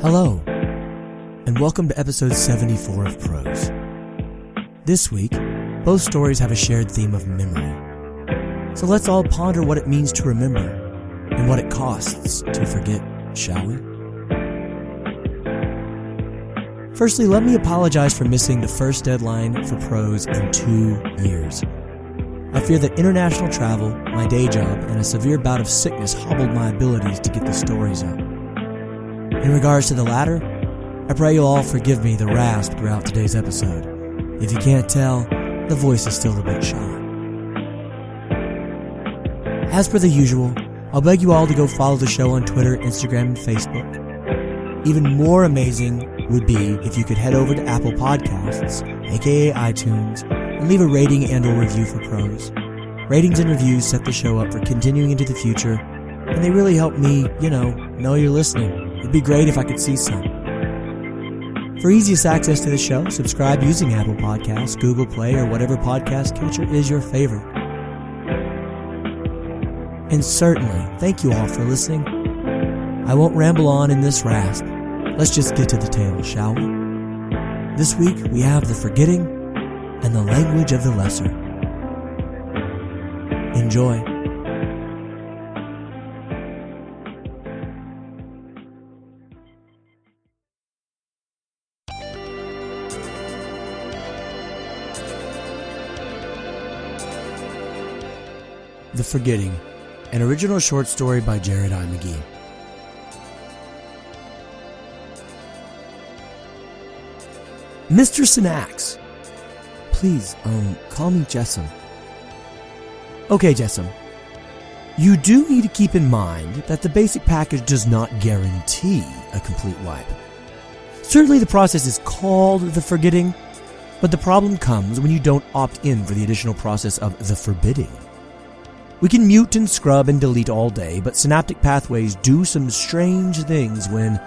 Hello, and welcome to episode 74 of Prose. This week, both stories have a shared theme of memory. So let's all ponder what it means to remember and what it costs to forget, shall we? Firstly, let me apologize for missing the first deadline for Prose in 2 years. I fear that international travel, my day job, and a severe bout of sickness hobbled my abilities to get the stories up. In regards to the latter, I pray you'll all forgive me the rasp throughout today's episode. If you can't tell, the voice is still a bit shot. As per the usual, I'll beg you all to go follow the show on Twitter, Instagram, and Facebook. Even more amazing would be if you could head over to Apple Podcasts, aka iTunes, and leave a rating and or review for Prose. Ratings and reviews set the show up for continuing into the future, and they really help me, know you're listening. It'd be great if I could see some. For easiest access to the show, subscribe using Apple Podcasts, Google Play, or whatever podcast catcher is your favorite. And certainly, thank you all for listening. I won't ramble on in this rasp. Let's just get to the tale, shall we? This week, we have the forgetting and the language of the lesser. Enjoy. The Forgetting, an original short story by Jared I. McGee. Mr. Synnax. Please, call me Jessam. Okay, Jessam. You do need to keep in mind that the basic package does not guarantee a complete wipe. Certainly the process is called the forgetting, but the problem comes when you don't opt in for the additional process of the forbidding. We can mute and scrub and delete all day, but synaptic pathways do some strange things when,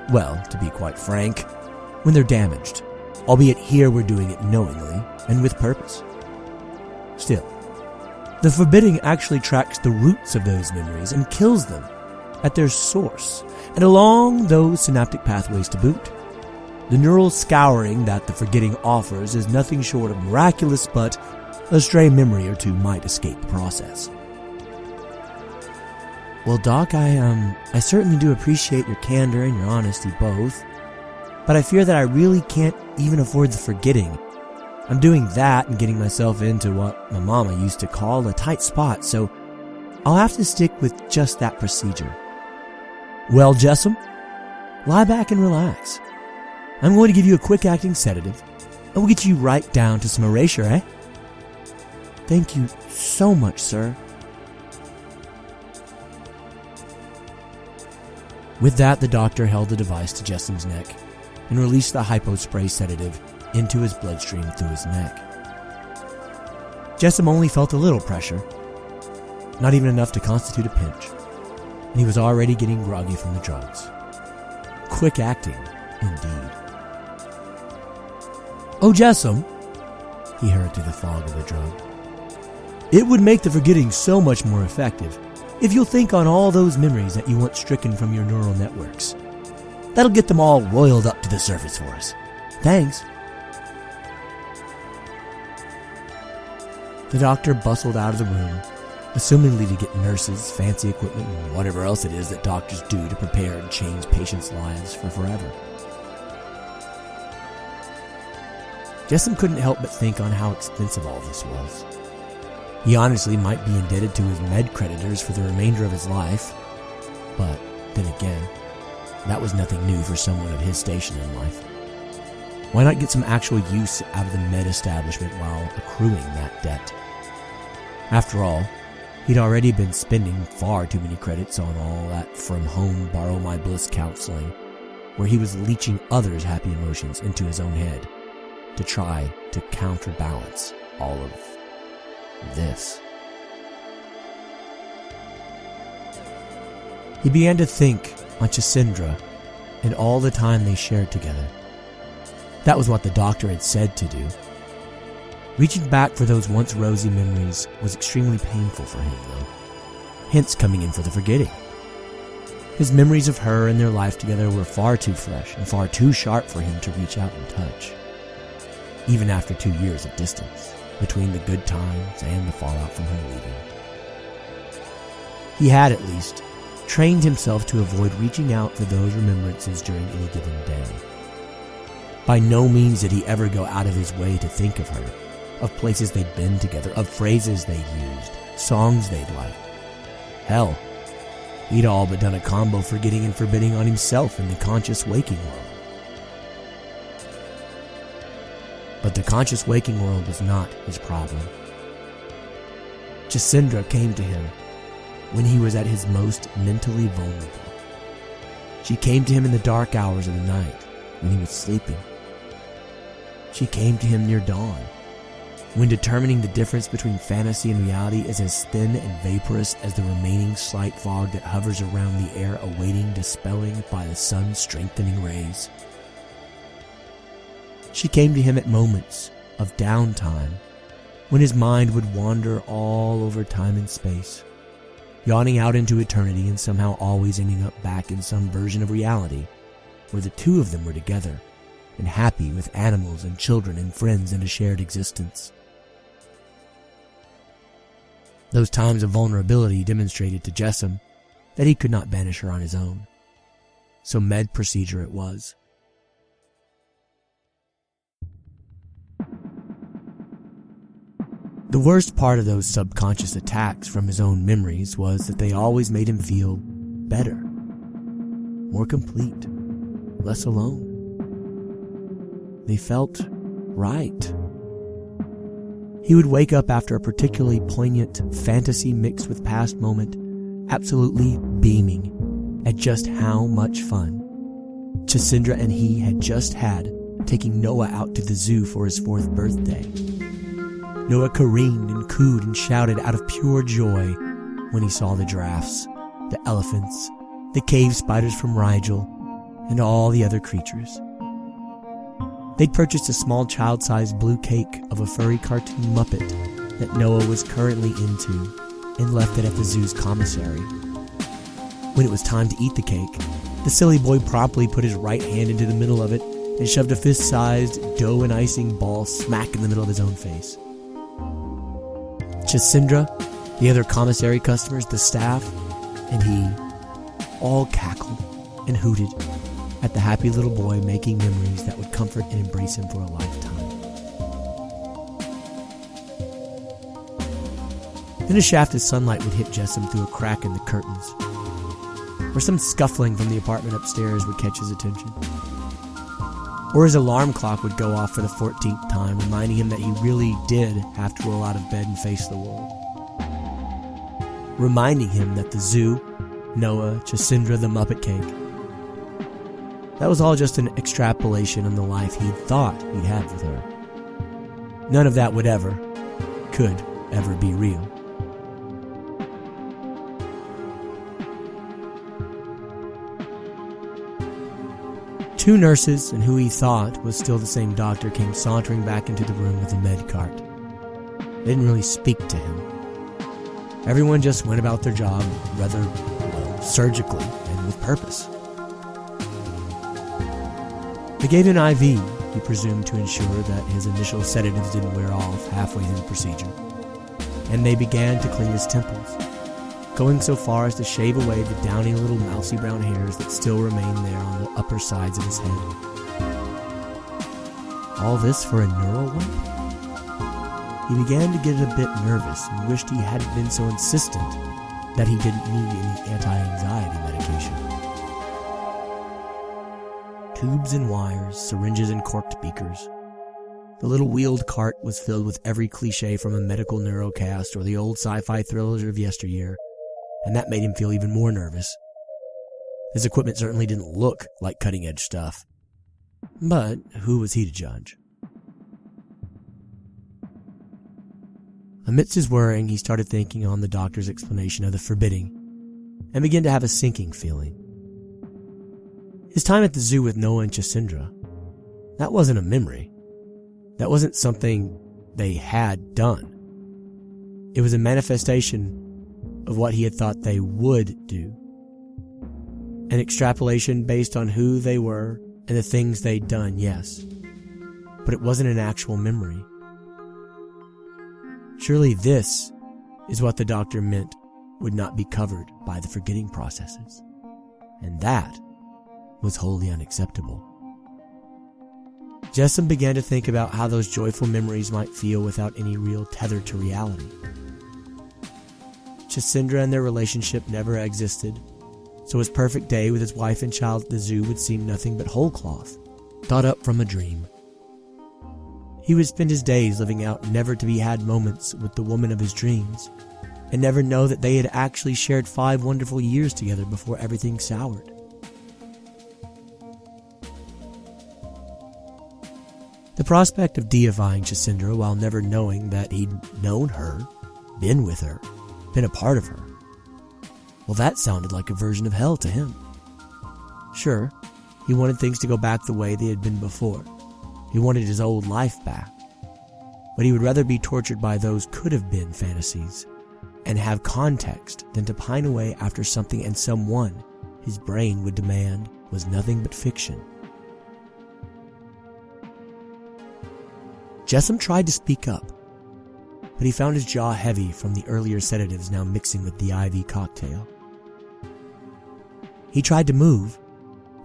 well, to be quite frank, when they're damaged. Albeit here we're doing it knowingly and with purpose. Still, the forbidding actually tracks the roots of those memories and kills them at their source and along those synaptic pathways to boot. The neural scouring that the forgetting offers is nothing short of miraculous, but a stray memory or two might escape the process. Well, Doc, I certainly do appreciate your candor and your honesty both, but I fear that I really can't even afford the forgetting. I'm doing that and getting myself into what my mama used to call a tight spot, so I'll have to stick with just that procedure. Well, Jessam, lie back and relax. I'm going to give you a quick-acting sedative, and we'll get you right down to some erasure, eh? Thank you so much, sir. With that, the doctor held the device to Jessam's neck and released the hypospray sedative into his bloodstream through his neck. Jessam only felt a little pressure, not even enough to constitute a pinch, and he was already getting groggy from the drugs. Quick acting, indeed. Oh, Jessam, he heard through the fog of the drug. It would make the forgetting so much more effective if you'll think on all those memories that you want stricken from your neural networks. That'll get them all roiled up to the surface for us. Thanks. The doctor bustled out of the room, assumingly to get nurses, fancy equipment, and whatever else it is that doctors do to prepare and change patients' lives for forever. Jessam couldn't help but think on how expensive all this was. He honestly might be indebted to his med creditors for the remainder of his life, but then again, that was nothing new for someone of his station in life. Why not get some actual use out of the med establishment while accruing that debt? After all, he'd already been spending far too many credits on all that from-home borrow-my-bliss counseling, where he was leeching others' happy emotions into his own head to try to counterbalance all of this. He began to think on Chisindra and all the time they shared together. That was what the doctor had said to do. Reaching back for those once rosy memories was extremely painful for him, though. Hence coming in for the forgetting. His memories of her and their life together were far too fresh and far too sharp for him to reach out and touch, even after 2 years of distance between the good times and the fallout from her leaving. He had, at least, trained himself to avoid reaching out for those remembrances during any given day. By no means did he ever go out of his way to think of her, of places they'd been together, of phrases they'd used, songs they'd liked. Hell, he'd all but done a combo forgetting and forbidding on himself in the conscious waking world. But the conscious waking world was not his problem. Jacindra came to him when he was at his most mentally vulnerable. She came to him in the dark hours of the night when he was sleeping. She came to him near dawn, when determining the difference between fantasy and reality is as thin and vaporous as the remaining slight fog that hovers around the air awaiting dispelling by the sun's strengthening rays. She came to him at moments of downtime, when his mind would wander all over time and space, yawning out into eternity and somehow always ending up back in some version of reality, where the two of them were together and happy with animals and children and friends and a shared existence. Those times of vulnerability demonstrated to Jessam that he could not banish her on his own. So med procedure it was. The worst part of those subconscious attacks from his own memories was that they always made him feel better, more complete, less alone. They felt right. He would wake up after a particularly poignant fantasy mixed with past moment, absolutely beaming at just how much fun Jacindra and he had just had taking Noah out to the zoo for his 4th birthday. Noah careened and cooed and shouted out of pure joy when he saw the giraffes, the elephants, the cave spiders from Rigel, and all the other creatures. They'd purchased a small child-sized blue cake of a furry cartoon Muppet that Noah was currently into and left it at the zoo's commissary. When it was time to eat the cake, the silly boy promptly put his right hand into the middle of it and shoved a fist-sized dough and icing ball smack in the middle of his own face. Jacindra, the other commissary customers, the staff, and he all cackled and hooted at the happy little boy making memories that would comfort and embrace him for a lifetime. Then a shaft of sunlight would hit Jessam through a crack in the curtains, or some scuffling from the apartment upstairs would catch his attention. Or his alarm clock would go off for the 14th time, reminding him that he really did have to roll out of bed and face the world. Reminding him that the zoo, Noah, Jacindra, the Muppet Cake, that was all just an extrapolation on the life he'd thought he'd had with her. None of that could ever be real. Two nurses, and who he thought was still the same doctor, came sauntering back into the room with a med cart. They didn't really speak to him. Everyone just went about their job rather, surgically and with purpose. They gave an IV, he presumed to ensure that his initial sedatives didn't wear off halfway through the procedure, and they began to clean his temples, going so far as to shave away the downy little mousy brown hairs that still remained there on the upper sides of his head. All this for a neural wipe? He began to get a bit nervous and wished he hadn't been so insistent that he didn't need any anti-anxiety medication. Tubes and wires, syringes and corked beakers. The little wheeled cart was filled with every cliche from a medical neurocast or the old sci-fi thrillers of yesteryear, and that made him feel even more nervous. His equipment certainly didn't look like cutting-edge stuff. But who was he to judge? Amidst his worrying, he started thinking on the doctor's explanation of the forbidding, and began to have a sinking feeling. His time at the zoo with Noah and Jacindra, that wasn't a memory. That wasn't something they had done. It was a manifestation of what he had thought they would do. An extrapolation based on who they were and the things they'd done, yes. But it wasn't an actual memory. Surely this is what the doctor meant would not be covered by the forgetting processes. And that was wholly unacceptable. Jessam began to think about how those joyful memories might feel without any real tether to reality. Chisindra and their relationship never existed, so his perfect day with his wife and child at the zoo would seem nothing but whole cloth, thought up from a dream. He would spend his days living out never-to-be-had moments with the woman of his dreams, and never know that they had actually shared 5 wonderful years together before everything soured. The prospect of deifying Chisindra while never knowing that he'd known her, been with her, been a part of her, well, that sounded like a version of hell to him. Sure, he wanted things to go back the way they had been before. He wanted his old life back. But he would rather be tortured by those could-have-been fantasies and have context than to pine away after something and someone his brain would demand was nothing but fiction. Jessam tried to speak up, but he found his jaw heavy from the earlier sedatives now mixing with the IV cocktail. He tried to move,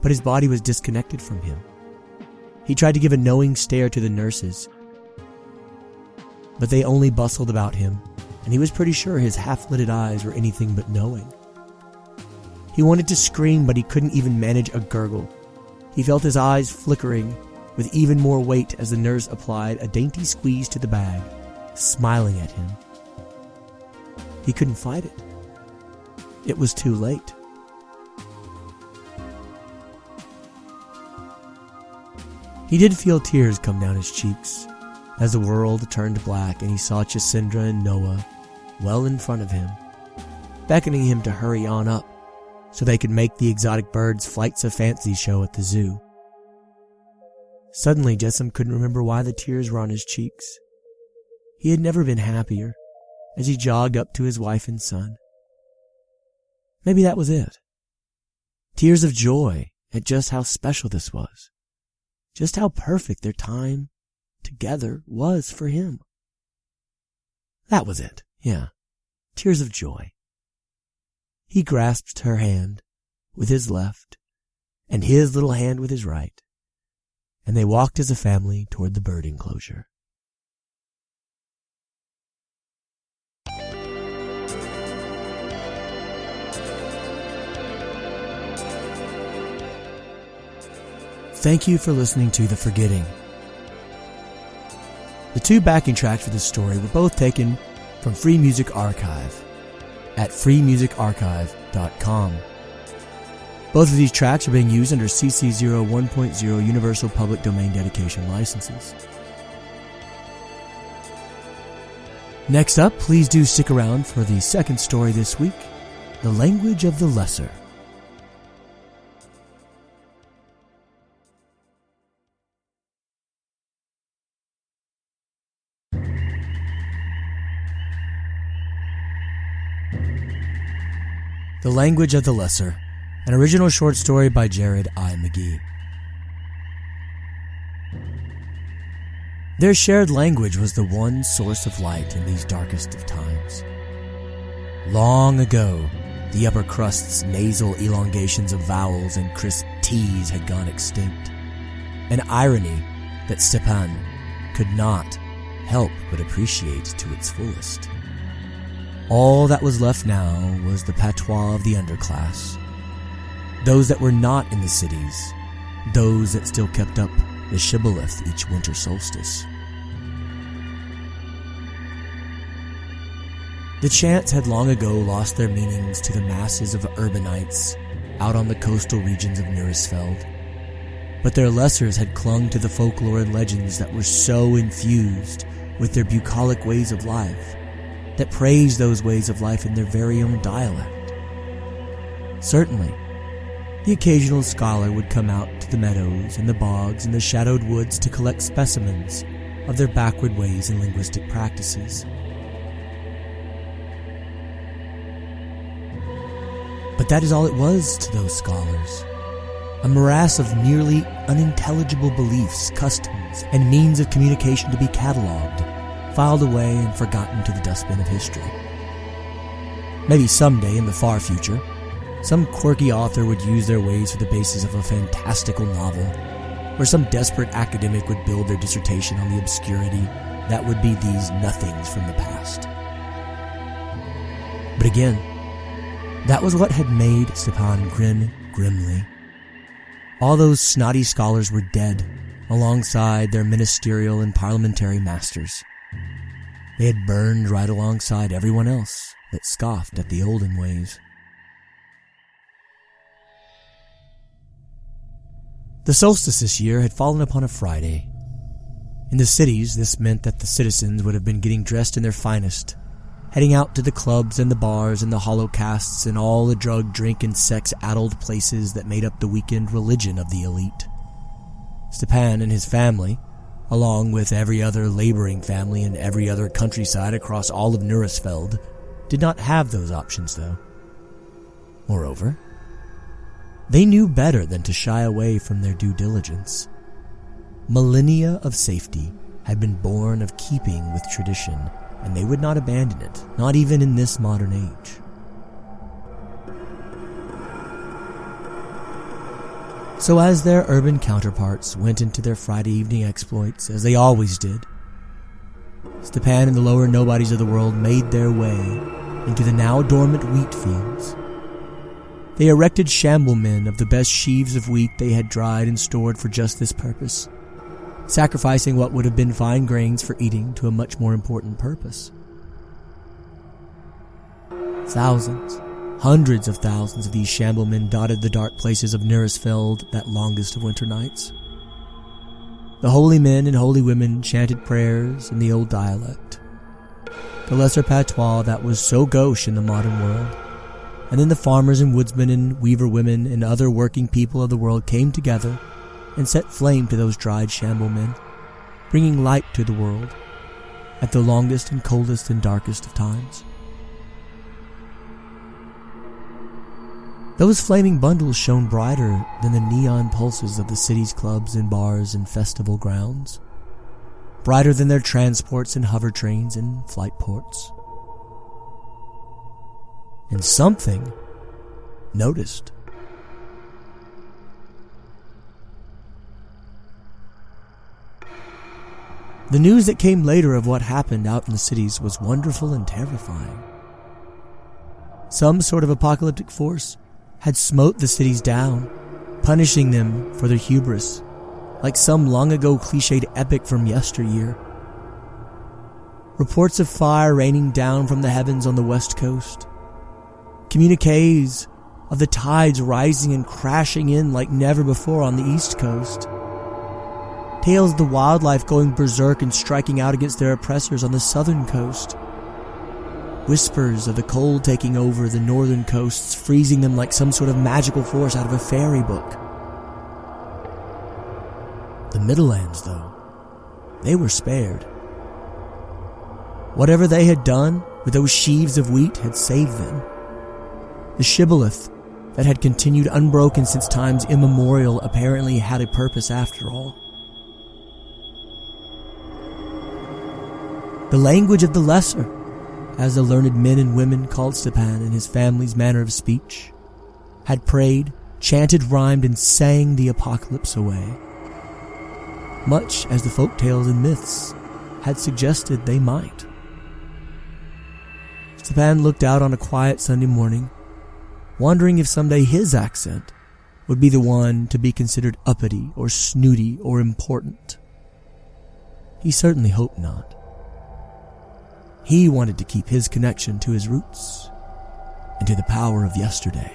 but his body was disconnected from him. He tried to give a knowing stare to the nurses, but they only bustled about him, and he was pretty sure his half-lidded eyes were anything but knowing. He wanted to scream, but he couldn't even manage a gurgle. He felt his eyes flickering with even more weight as the nurse applied a dainty squeeze to the bag, smiling at him. He couldn't fight it. It was too late. He did feel tears come down his cheeks as the world turned black and he saw Chisindra and Noah well in front of him, beckoning him to hurry on up so they could make the exotic birds' flights of fancy show at the zoo. Suddenly, Jessam couldn't remember why the tears were on his cheeks. He had never been happier as he jogged up to his wife and son. Maybe that was it. Tears of joy at just how special this was. Just how perfect their time together was for him. That was it, yeah. Tears of joy. He grasped her hand with his left and his little hand with his right, and they walked as a family toward the bird enclosure. Thank you for listening to The Forgetting. The 2 backing tracks for this story were both taken from Free Music Archive at freemusicarchive.com. Both of these tracks are being used under CC 01.0 Universal Public Domain Dedication licenses. Next up, please do stick around for the second story this week, The Language of the Lesser. The Language of the Lesser, an original short story by Jared I. McGee. Their shared language was the one source of light in these darkest of times. Long ago, the upper crust's nasal elongations of vowels and crisp T's had gone extinct, an irony that Stepan could not help but appreciate to its fullest. All that was left now was the patois of the underclass, those that were not in the cities, those that still kept up the shibboleth each winter solstice. The chants had long ago lost their meanings to the masses of urbanites out on the coastal regions of Nurisfeld, but their lessers had clung to the folklore and legends that were so infused with their bucolic ways of life, that praised those ways of life in their very own dialect. Certainly, the occasional scholar would come out to the meadows and the bogs and the shadowed woods to collect specimens of their backward ways and linguistic practices. But But that is all it was to those scholars. A morass of nearly unintelligible beliefs, customs, and means of communication to be catalogued, filed away and forgotten to the dustbin of history. Maybe someday in the far future, some quirky author would use their ways for the basis of a fantastical novel, or some desperate academic would build their dissertation on the obscurity that would be these nothings from the past. But again, that was what had made Stepan grin grimly. All those snotty scholars were dead, alongside their ministerial and parliamentary masters. They had burned right alongside everyone else that scoffed at the olden ways. The solstice this year had fallen upon a Friday. In the cities, this meant that the citizens would have been getting dressed in their finest, heading out to the clubs and the bars and the holocasts and all the drug, drink, and sex-addled places that made up the weekend religion of the elite. Stepan and his family, along with every other laboring family in every other countryside across all of Nurisfeld, did not have those options, though. Moreover, they knew better than to shy away from their due diligence. Millennia of safety had been born of keeping with tradition, and they would not abandon it, not even in this modern age. So as their urban counterparts went into their Friday evening exploits, as they always did, Stepan and the lower nobodies of the world made their way into the now dormant wheat fields. They erected shamblemen of the best sheaves of wheat they had dried and stored for just this purpose, sacrificing what would have been fine grains for eating to a much more important purpose. Thousands, hundreds of thousands of these shamblemen dotted the dark places of Nurisfeld that longest of winter nights. The holy men and holy women chanted prayers in the old dialect, the lesser patois that was so gauche in the modern world, and then the farmers and woodsmen and weaver women and other working people of the world came together and set flame to those dried shamblemen, bringing light to the world at the longest and coldest and darkest of times. Those flaming bundles shone brighter than the neon pulses of the city's clubs and bars and festival grounds, brighter than their transports and hover trains and flight ports. And something noticed. The news that came later of what happened out in the cities was wonderful and terrifying. Some sort of apocalyptic force had smote the cities down, punishing them for their hubris, like some long-ago cliched epic from yesteryear. Reports of fire raining down from the heavens on the west coast. Communiques of the tides rising and crashing in like never before on the east coast. Tales of the wildlife going berserk and striking out against their oppressors on the southern coast. Whispers of the cold taking over the northern coasts, freezing them like some sort of magical force out of a fairy book. The Middlelands, though, they were spared. Whatever they had done with those sheaves of wheat had saved them. The shibboleth that had continued unbroken since times immemorial apparently had a purpose after all. The language of the lesser, as the learned men and women called Stepan and his family's manner of speech, had prayed, chanted, rhymed, and sang the apocalypse away, much as the folk tales and myths had suggested they might. Stepan looked out on a quiet Sunday morning, wondering if someday his accent would be the one to be considered uppity or snooty or important. He certainly hoped not. He wanted to keep his connection to his roots and to the power of yesterday.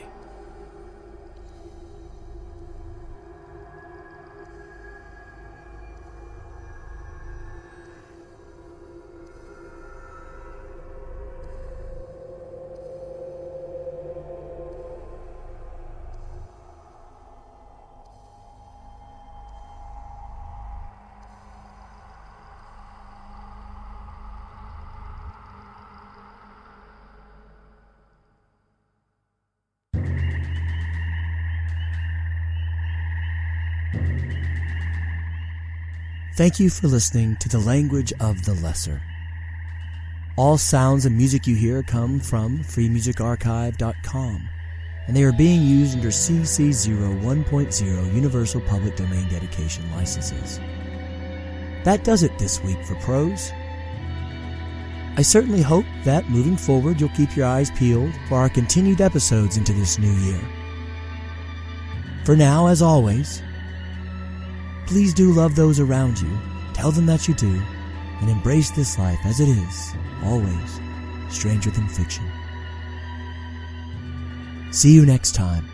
Thank you for listening to The Language of the Lesser. All sounds and music you hear come from freemusicarchive.com, and they are being used under CC 01.0 Universal Public Domain Dedication licenses. That does it this week for Prose. I certainly hope that, moving forward, you'll keep your eyes peeled for our continued episodes into this new year. For now, as always, please do love those around you, tell them that you do, and embrace this life as it is, always stranger than fiction. See you next time.